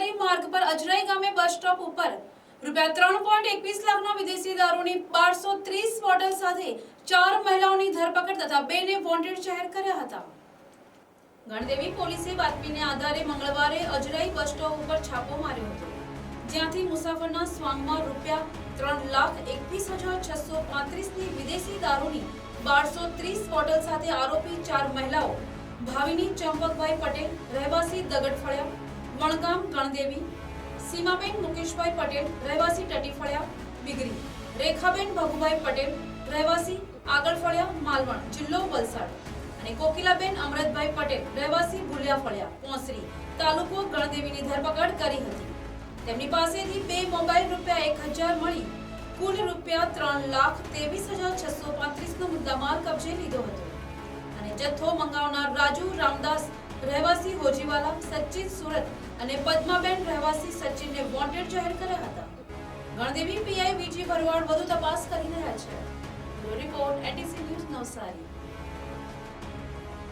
નવસારી માર્ગ પર અજરાઈ ગામે બસ સ્ટોપ ઉપર ₹3.21 લાખના વિદેશી દારૂની 1230 બોટલ સાથે 4 મહિલાઓની ધરપકડ તથા 2 ને વોન્ટેડ જાહેર કર્યા હતા। ગણદેવી પોલીસે બાતમીને આધારે મંગળવારે અજરાઈ બસ સ્ટોપ ઉપર છાપો માર્યો હતો, જ્યાંથી મુસાફરના સ્વાંગમાં ₹3,21,635ની વિદેશી દારૂની 1230 બોટલ સાથે આરોપી 4 મહિલાઓ ભાવિની ચંપકભાઈ પટેલ રહેવાસી દગડફળિયા વણગામ ગણદેવી, સીમાબેન મુકેશભાઈ પટેલ રહેવાસી ટટીફળિયા બિગરી, રેખાબેન ભગુભાઈ પટેલ રહેવાસી આગળફળિયા માલવણ જિલ્લો વલસાડ અને કોકિલાબેન અમરતભાઈ પટેલ રહેવાસી ભુલિયાફળિયા પોંસરી તાલુકો ગણદેવીની ધરપકડ કરી હતી। તેમની પાસેથી 2 મોબાઈલ ₹1,000 મળી કુલ ₹3,23,635નો મુદ્દામાલ કબજે લીધો હતો અને જથ્થો મંગાવનાર રાજુ રામદાસ રહેવાસી હોજીવાલા સચિન સુરત અને પદ્માબેન રહેવાસી સચિનને વોન્ટેડ જાહેર કર્યા હતા। ગણદેવી પીઆઈ વીજી ભરવાડ વધુ તપાસ કરી રહ્યા છે। Report ATC news Navsari.